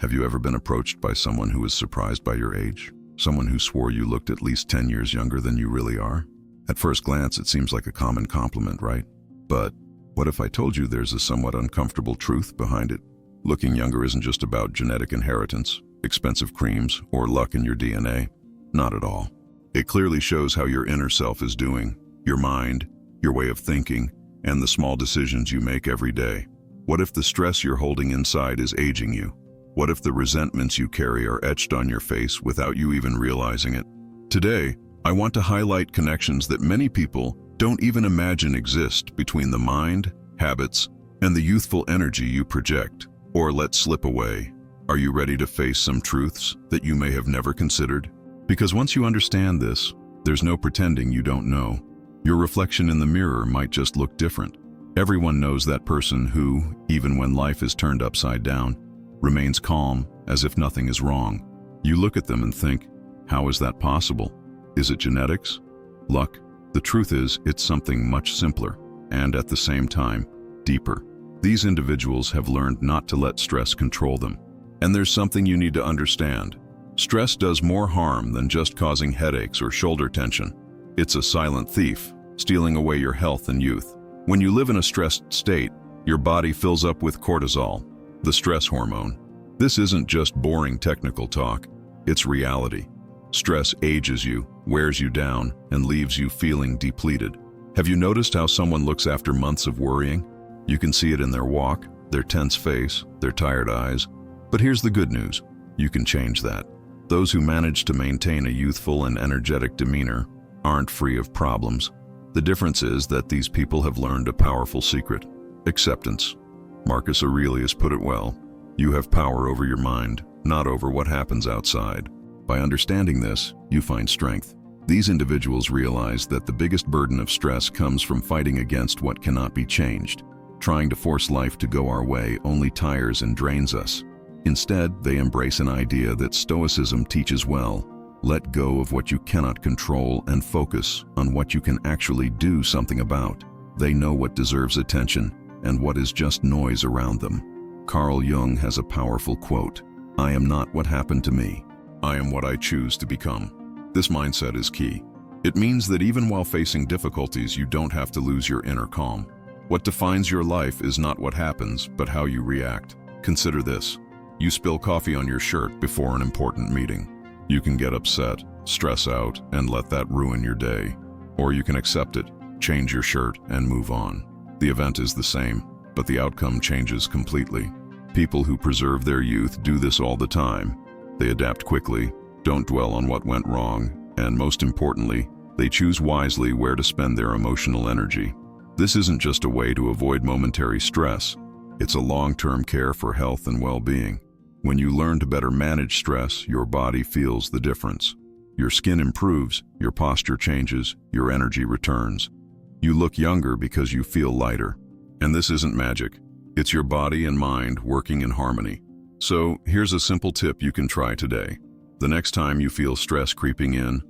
Have you ever been approached by someone who was surprised by your age? Someone who swore you looked at least 10 years younger than you really are? At first glance, it seems like a common compliment, right? But what if I told you there's a somewhat uncomfortable truth behind it? Looking younger isn't just about genetic inheritance, expensive creams, or luck in your DNA. Not at all. It clearly shows how your inner self is doing, your mind, your way of thinking, and the small decisions you make every day. What if the stress you're holding inside is aging you? What if the resentments you carry are etched on your face without you even realizing it? Today, I want to highlight connections that many people don't even imagine exist between the mind, habits, and the youthful energy you project or let slip away. Are you ready to face some truths that you may have never considered? Because once you understand this, there's no pretending you don't know. Your reflection in the mirror might just look different. Everyone knows that person who, even when life is turned upside down, remains calm as if nothing is wrong. You look at them and think, how is that possible? Is it genetics? Luck? The truth is, it's something much simpler, and at the same time, deeper. These individuals have learned not to let stress control them. And there's something you need to understand. Stress does more harm than just causing headaches or shoulder tension. It's a silent thief, stealing away your health and youth. When you live in a stressed state, your body fills up with cortisol, the stress hormone. This isn't just boring technical talk, it's reality. Stress ages you, wears you down, and leaves you feeling depleted. Have you noticed how someone looks after months of worrying? You can see it in their walk, their tense face, their tired eyes. But here's the good news, you can change that. Those who manage to maintain a youthful and energetic demeanor aren't free of problems. The difference is that these people have learned a powerful secret: acceptance. Marcus Aurelius put it well, you have power over your mind, not over what happens outside. By understanding this, you find strength. These individuals realize that the biggest burden of stress comes from fighting against what cannot be changed. Trying to force life to go our way only tires and drains us. Instead, they embrace an idea that Stoicism teaches well. Let go of what you cannot control and focus on what you can actually do something about. They know what deserves attention and what is just noise around them. Carl Jung has a powerful quote, "I am not what happened to me. I am what I choose to become." This mindset is key. It means that even while facing difficulties, you don't have to lose your inner calm. What defines your life is not what happens, but how you react. Consider this. You spill coffee on your shirt before an important meeting. You can get upset, stress out, and let that ruin your day. Or you can accept it, change your shirt, and move on. The event is the same, but the outcome changes completely. People who preserve their youth do this all the time. They adapt quickly, don't dwell on what went wrong, and most importantly, they choose wisely where to spend their emotional energy. This isn't just a way to avoid momentary stress, it's a long-term care for health and well-being. When you learn to better manage stress, your body feels the difference. Your skin improves, your posture changes, your energy returns. You look younger because you feel lighter. And this isn't magic. It's your body and mind working in harmony. So here's a simple tip you can try today. The next time you feel stress creeping in,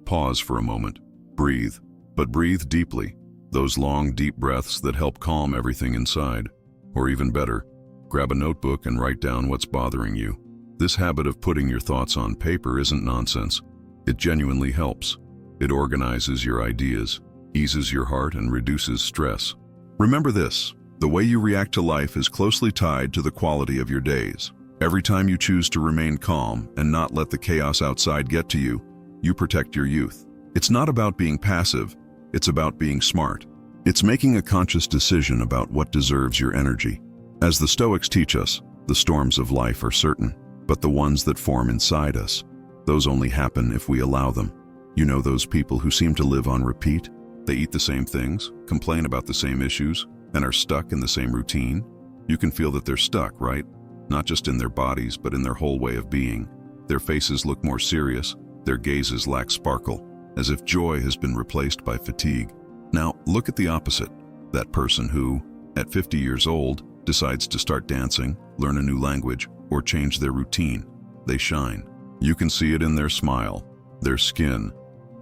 pause for a moment. Breathe, but breathe deeply. Those long, deep breaths that help calm everything inside. Or even better, grab a notebook and write down what's bothering you. This habit of putting your thoughts on paper isn't nonsense. It genuinely helps. It organizes your ideas, eases your heart, and reduces stress. Remember this, the way you react to life is closely tied to the quality of your days. Every time you choose to remain calm and not let the chaos outside get to you, you protect your youth. It's not about being passive, it's about being smart. It's making a conscious decision about what deserves your energy. As the Stoics teach us, the storms of life are certain, but the ones that form inside us, those only happen if we allow them. You know those people who seem to live on repeat? They eat the same things, complain about the same issues, and are stuck in the same routine? You can feel that they're stuck, right? Not just in their bodies, but in their whole way of being. Their faces look more serious, their gazes lack sparkle, as if joy has been replaced by fatigue. Now, look at the opposite. That person who, at 50 years old, decides to start dancing, learn a new language, or change their routine. They shine. You can see it in their smile, their skin,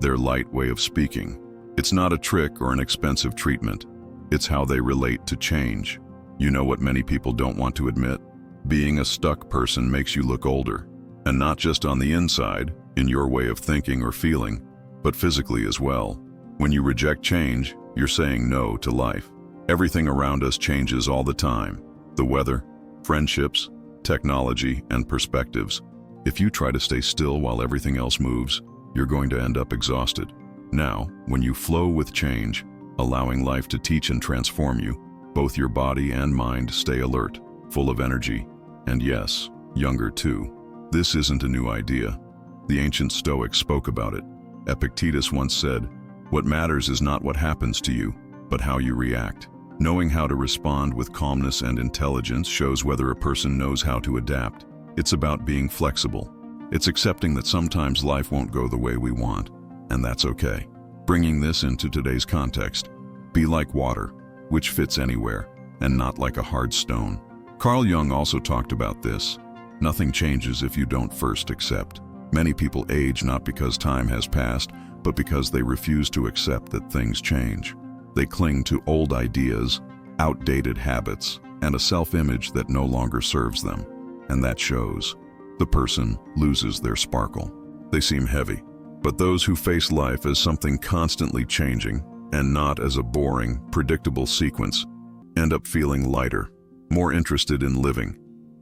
their light way of speaking. It's not a trick or an expensive treatment. It's how they relate to change. You know what many people don't want to admit? Being a stuck person makes you look older, and not just on the inside, in your way of thinking or feeling, but physically as well. When you reject change, you're saying no to life. Everything around us changes all the time. The weather, friendships, technology, and perspectives. If you try to stay still while everything else moves, you're going to end up exhausted. Now, when you flow with change, allowing life to teach and transform you, both your body and mind stay alert, full of energy, and yes, younger too. This isn't a new idea. The ancient Stoics spoke about it. Epictetus once said, "What matters is not what happens to you, but how you react." Knowing how to respond with calmness and intelligence shows whether a person knows how to adapt. It's about being flexible. It's accepting that sometimes life won't go the way we want, and that's okay. Bringing this into today's context, be like water, which fits anywhere, and not like a hard stone. Carl Jung also talked about this. Nothing changes if you don't first accept. Many people age not because time has passed, but because they refuse to accept that things change. They cling to old ideas, outdated habits, and a self-image that no longer serves them. And that shows. The person loses their sparkle. They seem heavy. But those who face life as something constantly changing, and not as a boring, predictable sequence, end up feeling lighter, more interested in living,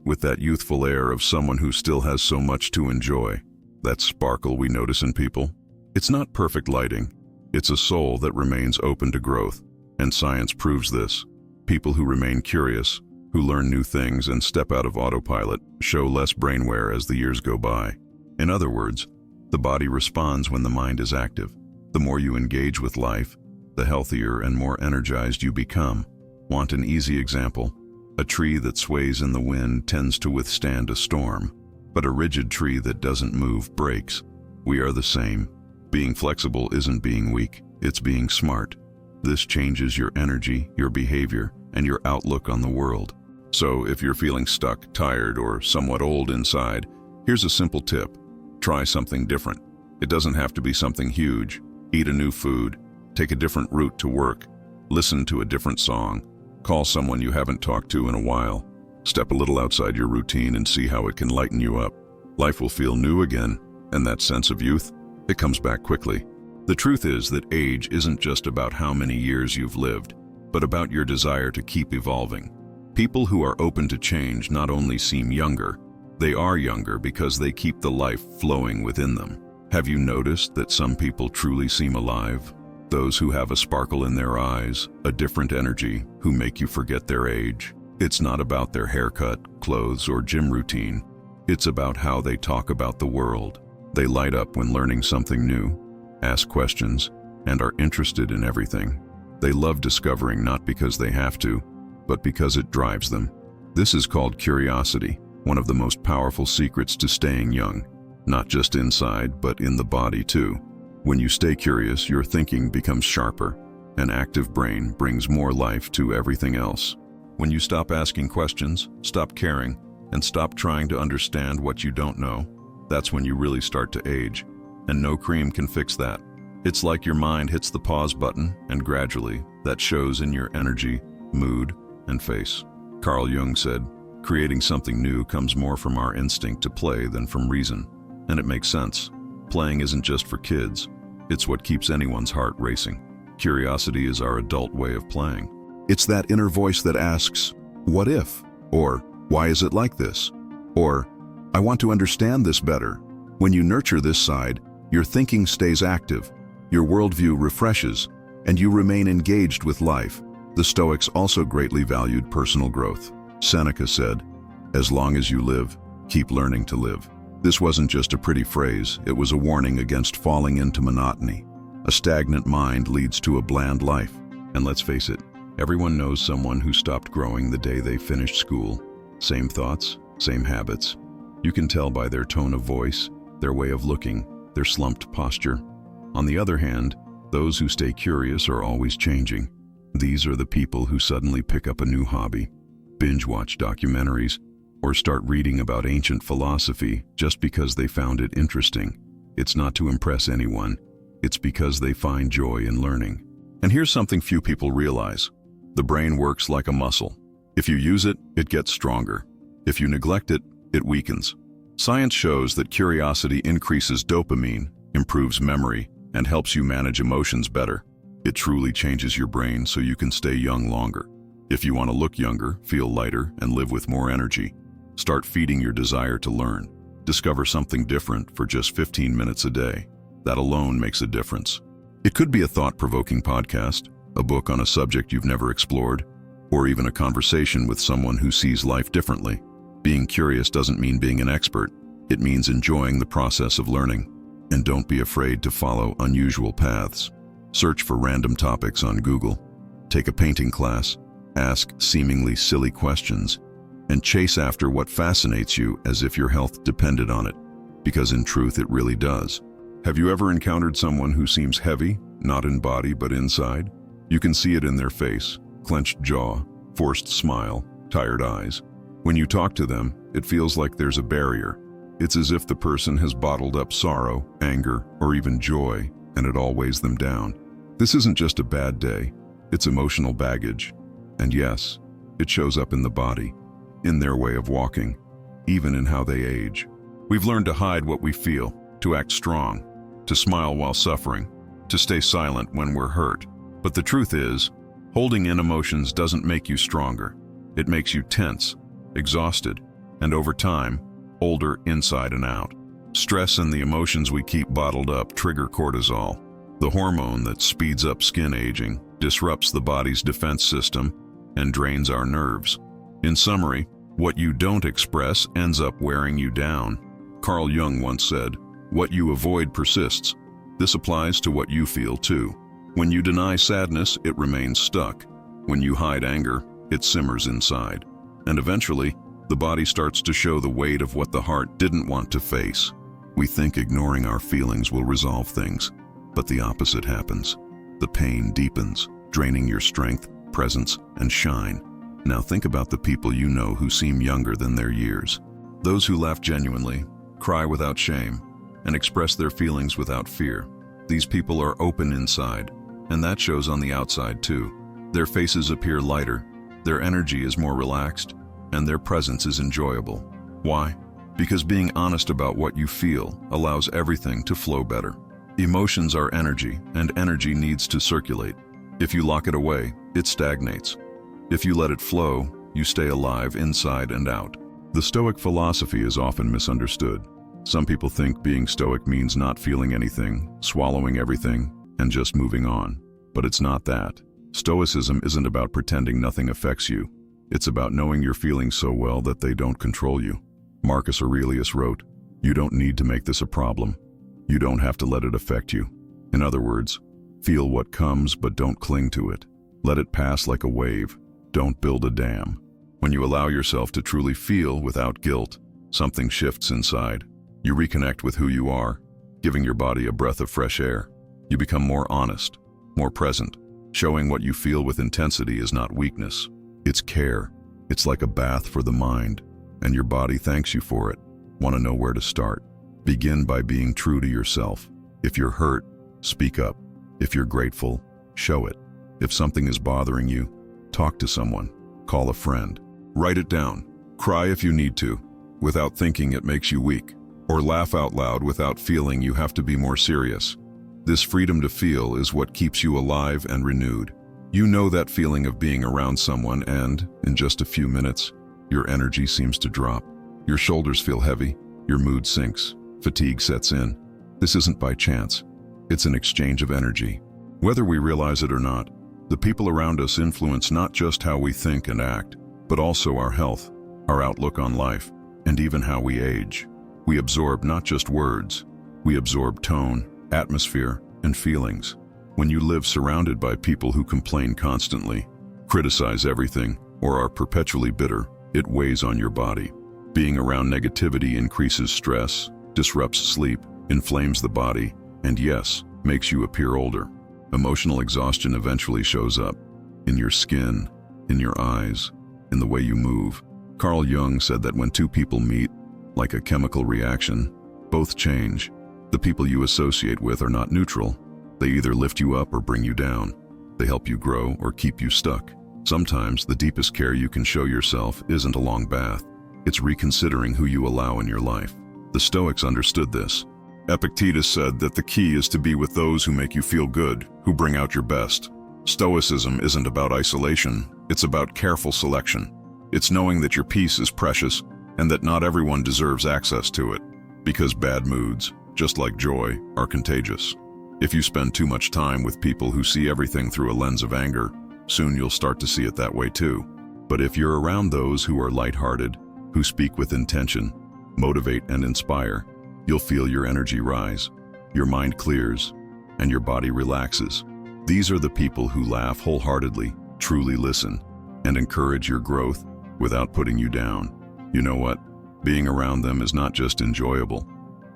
with that youthful air of someone who still has so much to enjoy. That sparkle we notice in people. It's not perfect lighting. It's a soul that remains open to growth, and science proves this. People who remain curious, who learn new things and step out of autopilot, show less brain wear as the years go by. In other words, the body responds when the mind is active. The more you engage with life, the healthier and more energized you become. Want an easy example? A tree that sways in the wind tends to withstand a storm, but a rigid tree that doesn't move breaks. We are the same. Being flexible isn't being weak, it's being smart. This changes your energy, your behavior, and your outlook on the world. So if you're feeling stuck, tired, or somewhat old inside, here's a simple tip. Try something different. It doesn't have to be something huge. Eat a new food, take a different route to work, listen to a different song, call someone you haven't talked to in a while. Step a little outside your routine and see how it can lighten you up. Life will feel new again, and that sense of youth, it comes back quickly. The truth is that age isn't just about how many years you've lived, but about your desire to keep evolving. People who are open to change not only seem younger, they are younger because they keep the life flowing within them. Have you noticed that some people truly seem alive? Those who have a sparkle in their eyes, a different energy, who make you forget their age. It's not about their haircut, clothes, or gym routine. It's about how they talk about the world. They light up when learning something new, ask questions, and are interested in everything. They love discovering not because they have to, but because it drives them. This is called curiosity, one of the most powerful secrets to staying young, not just inside, but in the body too. When you stay curious, your thinking becomes sharper. An active brain brings more life to everything else. When you stop asking questions, stop caring, and stop trying to understand what you don't know, that's when you really start to age. And no cream can fix that. It's like your mind hits the pause button, and gradually, that shows in your energy, mood, and face. Carl Jung said, "Creating something new comes more from our instinct to play than from reason." And it makes sense. Playing isn't just for kids. It's what keeps anyone's heart racing. Curiosity is our adult way of playing. It's that inner voice that asks, "What if?" Or, "Why is it like this?" Or, "I want to understand this better." When you nurture this side, your thinking stays active, your worldview refreshes, and you remain engaged with life. The Stoics also greatly valued personal growth. Seneca said, "As long as you live, keep learning to live." This wasn't just a pretty phrase, it was a warning against falling into monotony. A stagnant mind leads to a bland life. And let's face it, everyone knows someone who stopped growing the day they finished school. Same thoughts, same habits. You can tell by their tone of voice, their way of looking, their slumped posture. On the other hand, those who stay curious are always changing. These are the people who suddenly pick up a new hobby, binge watch documentaries, or start reading about ancient philosophy just because they found it interesting. It's not to impress anyone, it's because they find joy in learning. And here's something few people realize. The brain works like a muscle. If you use it, it gets stronger. If you neglect it, it weakens. Science shows that curiosity increases dopamine, improves memory, and helps you manage emotions better. It truly changes your brain so you can stay young longer. If you want to look younger, feel lighter, and live with more energy, start feeding your desire to learn. Discover something different for just 15 minutes a day. That alone makes a difference. It could be a thought-provoking podcast, a book on a subject you've never explored, or even a conversation with someone who sees life differently. Being curious doesn't mean being an expert. It means enjoying the process of learning. And don't be afraid to follow unusual paths. Search for random topics on Google. Take a painting class. Ask seemingly silly questions. And chase after what fascinates you as if your health depended on it. Because in truth, it really does. Have you ever encountered someone who seems heavy, not in body but inside? You can see it in their face, clenched jaw, forced smile, tired eyes. When you talk to them, it feels like there's a barrier. It's as if the person has bottled up sorrow, anger, or even joy, and it all weighs them down. This isn't just a bad day, it's emotional baggage. And yes, it shows up in the body, in their way of walking, even in how they age. We've learned to hide what we feel, to act strong, to smile while suffering, to stay silent when we're hurt. But the truth is, holding in emotions doesn't make you stronger. It makes you tense, exhausted, and over time, older inside and out. Stress and the emotions we keep bottled up trigger cortisol, the hormone that speeds up skin aging, disrupts the body's defense system, and drains our nerves. In summary, what you don't express ends up wearing you down. Carl Jung once said, "What you avoid persists." This applies to what you feel too. When you deny sadness, it remains stuck. When you hide anger, it simmers inside. And eventually, the body starts to show the weight of what the heart didn't want to face. We think ignoring our feelings will resolve things, but the opposite happens. The pain deepens, draining your strength, presence, and shine. Now think about the people you know who seem younger than their years. Those who laugh genuinely, cry without shame, and express their feelings without fear. These people are open inside, and that shows on the outside too. Their faces appear lighter, their energy is more relaxed, and their presence is enjoyable. Why? Because being honest about what you feel allows everything to flow better. Emotions are energy, and energy needs to circulate. If you lock it away, it stagnates. If you let it flow, you stay alive inside and out. The Stoic philosophy is often misunderstood. Some people think being Stoic means not feeling anything, swallowing everything, and just moving on. But it's not that. Stoicism isn't about pretending nothing affects you. It's about knowing your feelings so well that they don't control you. Marcus Aurelius wrote, "You don't need to make this a problem. You don't have to let it affect you." In other words, feel what comes but don't cling to it. Let it pass like a wave. Don't build a dam. When you allow yourself to truly feel without guilt, something shifts inside. You reconnect with who you are, giving your body a breath of fresh air. You become more honest, more present. Showing what you feel with intensity is not weakness. It's care. It's like a bath for the mind, and your body thanks you for it. Want to know where to start? Begin by being true to yourself. If you're hurt, speak up. If you're grateful, show it. If something is bothering you, talk to someone. Call a friend. Write it down. Cry if you need to, without thinking it makes you weak. Or laugh out loud without feeling you have to be more serious. This freedom to feel is what keeps you alive and renewed. You know that feeling of being around someone and, in just a few minutes, your energy seems to drop. Your shoulders feel heavy, your mood sinks, fatigue sets in. This isn't by chance. It's an exchange of energy. Whether we realize it or not, the people around us influence not just how we think and act, but also our health, our outlook on life, and even how we age. We absorb not just words, we absorb tone, atmosphere, and feelings. When you live surrounded by people who complain constantly, criticize everything, or are perpetually bitter, it weighs on your body. Being around negativity increases stress, disrupts sleep, inflames the body, and yes, makes you appear older. Emotional exhaustion eventually shows up, in your skin, in your eyes, in the way you move. Carl Jung said that when two people meet, like a chemical reaction, both change. The people you associate with are not neutral. They either lift you up or bring you down. They help you grow or keep you stuck. Sometimes the deepest care you can show yourself isn't a long bath. It's reconsidering who you allow in your life. The Stoics understood this. Epictetus said that the key is to be with those who make you feel good, who bring out your best. Stoicism isn't about isolation, it's about careful selection. It's knowing that your peace is precious and that not everyone deserves access to it, because bad moods, just like joy, are contagious. If you spend too much time with people who see everything through a lens of anger, soon you'll start to see it that way too. But if you're around those who are lighthearted, who speak with intention, motivate and inspire, you'll feel your energy rise, your mind clears, and your body relaxes. These are the people who laugh wholeheartedly, truly listen, and encourage your growth without putting you down. You know what? Being around them is not just enjoyable.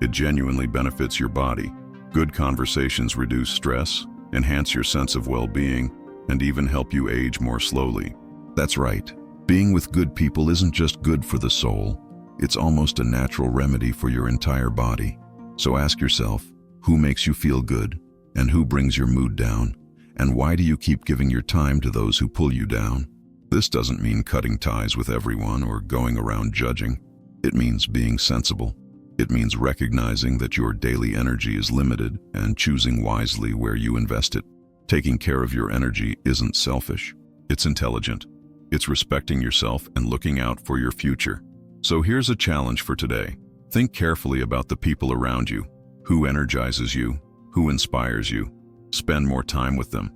It genuinely benefits your body. Good conversations reduce stress, enhance your sense of well-being, and even help you age more slowly. That's right. Being with good people isn't just good for the soul. It's almost a natural remedy for your entire body. So ask yourself, who makes you feel good? And who brings your mood down? And why do you keep giving your time to those who pull you down? This doesn't mean cutting ties with everyone or going around judging. It means being sensible. It means recognizing that your daily energy is limited and choosing wisely where you invest it. Taking care of your energy isn't selfish. It's intelligent. It's respecting yourself and looking out for your future. So here's a challenge for today. Think carefully about the people around you. Who energizes you? Who inspires you? Spend more time with them.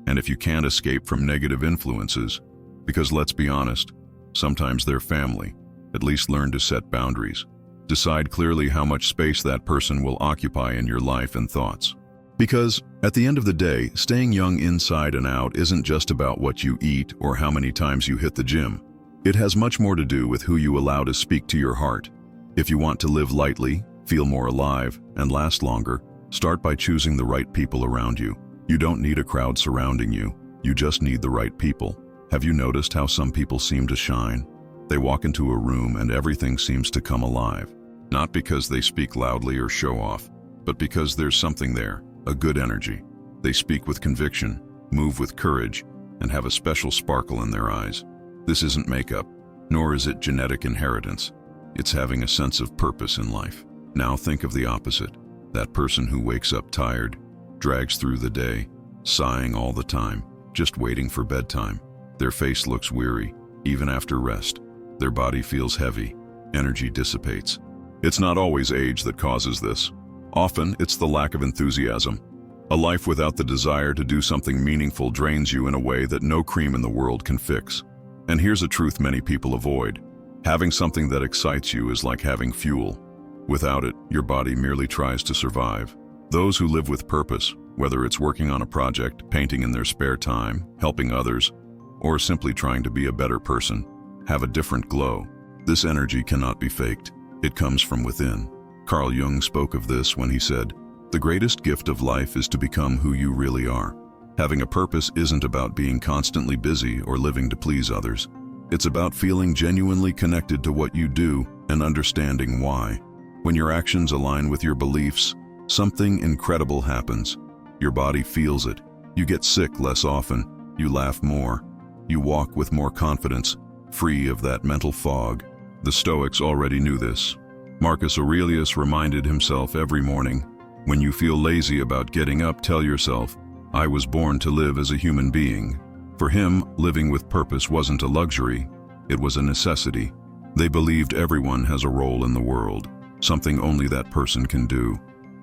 And if you can't escape from negative influences, because let's be honest, sometimes they're family, at least learn to set boundaries. Decide clearly how much space that person will occupy in your life and thoughts. Because, at the end of the day, staying young inside and out isn't just about what you eat or how many times you hit the gym. It has much more to do with who you allow to speak to your heart. If you want to live lightly, feel more alive, and last longer, start by choosing the right people around you. You don't need a crowd surrounding you. You just need the right people. Have you noticed how some people seem to shine? They walk into a room and everything seems to come alive. Not because they speak loudly or show off, but because there's something there, a good energy. They speak with conviction, move with courage, and have a special sparkle in their eyes. This isn't makeup, nor is it genetic inheritance. It's having a sense of purpose in life. Now think of the opposite. That person who wakes up tired, drags through the day, sighing all the time, just waiting for bedtime. Their face looks weary, even after rest. Their body feels heavy, energy dissipates. It's not always age that causes this. Often, it's the lack of enthusiasm. A life without the desire to do something meaningful drains you in a way that no cream in the world can fix. And here's a truth many people avoid. Having something that excites you is like having fuel. Without it, your body merely tries to survive. Those who live with purpose, whether it's working on a project, painting in their spare time, helping others, or simply trying to be a better person, have a different glow. This energy cannot be faked. It comes from within. Carl Jung spoke of this when he said, "The greatest gift of life is to become who you really are." Having a purpose isn't about being constantly busy or living to please others. It's about feeling genuinely connected to what you do and understanding why. When your actions align with your beliefs, something incredible happens. Your body feels it. You get sick less often. You laugh more. You walk with more confidence, free of that mental fog. The Stoics already knew this. Marcus Aurelius reminded himself every morning, "When you feel lazy about getting up, tell yourself, 'I was born to live as a human being.'" For him, living with purpose wasn't a luxury, it was a necessity. They believed everyone has a role in the world, something only that person can do.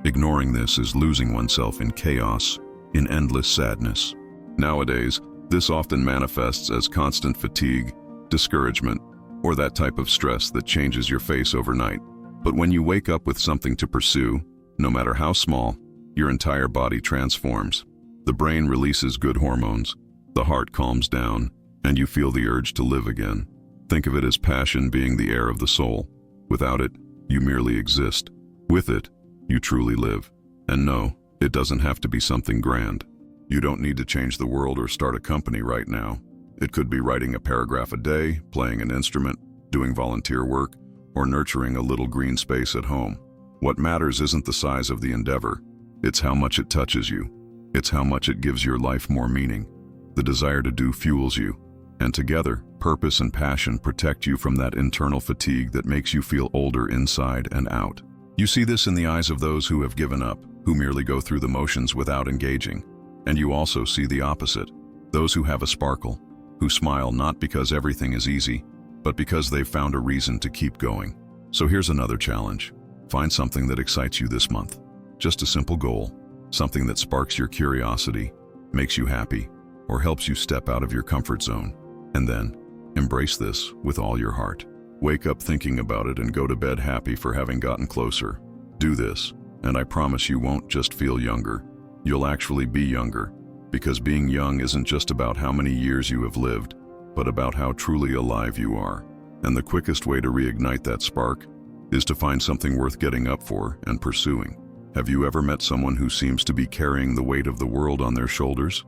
Ignoring this is losing oneself in chaos, in endless sadness. Nowadays, this often manifests as constant fatigue, discouragement, or that type of stress that changes your face overnight. But when you wake up with something to pursue, no matter how small, your entire body transforms. The brain releases good hormones, the heart calms down, and you feel the urge to live again. Think of it as passion being the air of the soul. Without it, you merely exist. With it, you truly live. And no, it doesn't have to be something grand. You don't need to change the world or start a company right now. It could be writing a paragraph a day, playing an instrument, doing volunteer work, or nurturing a little green space at home. What matters isn't the size of the endeavor. It's how much it touches you. It's how much it gives your life more meaning. The desire to do fuels you. And together, purpose and passion protect you from that internal fatigue that makes you feel older inside and out. You see this in the eyes of those who have given up, who merely go through the motions without engaging. And you also see the opposite, those who have a sparkle, who smile not because everything is easy, but because they've found a reason to keep going. So here's another challenge. Find something that excites you this month. Just a simple goal, something that sparks your curiosity, makes you happy, or helps you step out of your comfort zone. And then, embrace this with all your heart. Wake up thinking about it and go to bed happy for having gotten closer. Do this, and I promise you won't just feel younger. You'll actually be younger, because being young isn't just about how many years you have lived, but about how truly alive you are. And the quickest way to reignite that spark is to find something worth getting up for and pursuing. Have you ever met someone who seems to be carrying the weight of the world on their shoulders?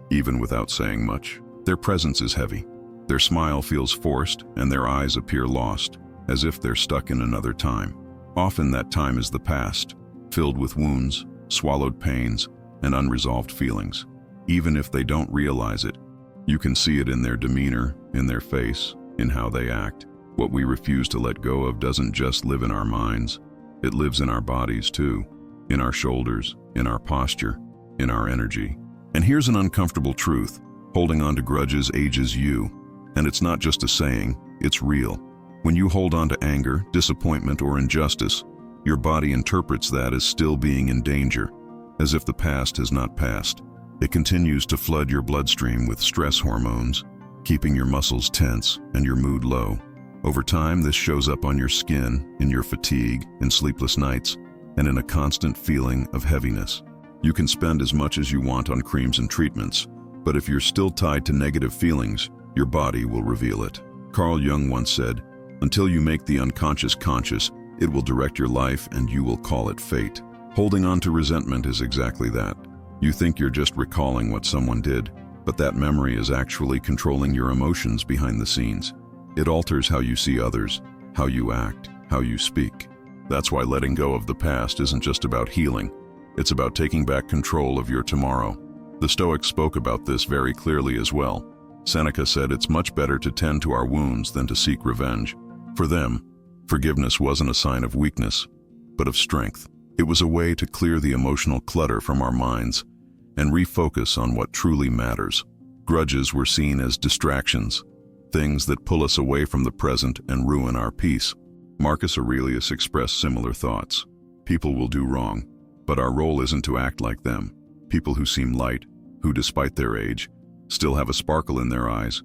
Even without saying much, their presence is heavy. Their smile feels forced, and their eyes appear lost, as if they're stuck in another time. Often that time is the past, filled with wounds, swallowed pains, and unresolved feelings. Even if they don't realize it, you can see it in their demeanor, in their face, in how they act. What we refuse to let go of doesn't just live in our minds, it lives in our bodies too, in our shoulders, in our posture, in our energy. And here's an uncomfortable truth: holding on to grudges ages you. And it's not just a saying, it's real. When you hold on to anger, disappointment, or injustice, your body interprets that as still being in danger, as if the past has not passed. It continues to flood your bloodstream with stress hormones, keeping your muscles tense and your mood low. Over time, this shows up on your skin, in your fatigue, in sleepless nights, and in a constant feeling of heaviness. You can spend as much as you want on creams and treatments, but if you're still tied to negative feelings, your body will reveal it. Carl Jung once said, "Until you make the unconscious conscious, it will direct your life and you will call it fate." Holding on to resentment is exactly that. You think you're just recalling what someone did, but that memory is actually controlling your emotions behind the scenes. It alters how you see others, how you act, how you speak. That's why letting go of the past isn't just about healing. It's about taking back control of your tomorrow. The Stoics spoke about this very clearly as well. Seneca said it's much better to tend to our wounds than to seek revenge. For them, forgiveness wasn't a sign of weakness, but of strength. It was a way to clear the emotional clutter from our minds and refocus on what truly matters. Grudges were seen as distractions, things that pull us away from the present and ruin our peace. Marcus Aurelius expressed similar thoughts. People will do wrong, but our role isn't to act like them. People who seem light, who despite their age, still have a sparkle in their eyes,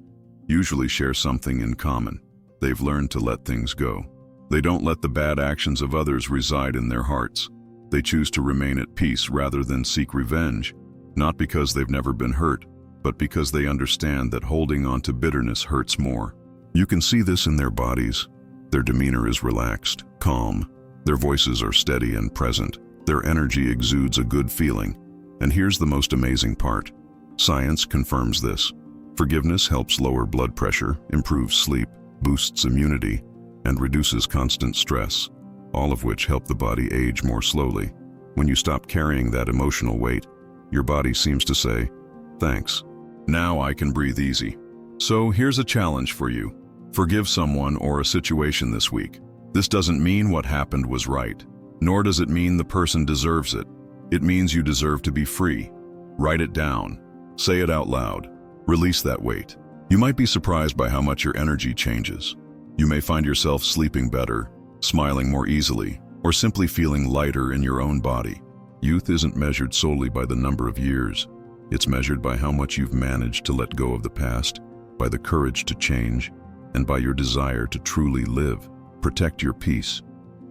usually share something in common. They've learned to let things go. They don't let the bad actions of others reside in their hearts. They choose to remain at peace rather than seek revenge, not because they've never been hurt, but because they understand that holding on to bitterness hurts more. You can see this in their bodies. Their demeanor is relaxed, calm. Their voices are steady and present. Their energy exudes a good feeling. And here's the most amazing part. Science confirms this. Forgiveness helps lower blood pressure, improves sleep, boosts immunity, and reduces constant stress, all of which help the body age more slowly. When you stop carrying that emotional weight, your body seems to say, "Thanks. Now I can breathe easy." So here's a challenge for you. Forgive someone or a situation this week. This doesn't mean what happened was right, nor does it mean the person deserves it. It means you deserve to be free. Write it down. Say it out loud. Release that weight. You might be surprised by how much your energy changes. You may find yourself sleeping better, smiling more easily, or simply feeling lighter in your own body. Youth isn't measured solely by the number of years. It's measured by how much you've managed to let go of the past, by the courage to change, and by your desire to truly live. Protect your peace,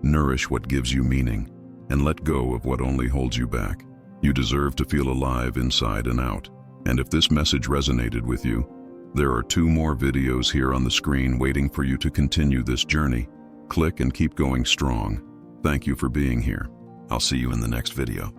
nourish what gives you meaning, and let go of what only holds you back. You deserve to feel alive inside and out. And if this message resonated with you, there are 2 more videos here on the screen waiting for you to continue this journey. Click and keep going strong. Thank you for being here. I'll see you in the next video.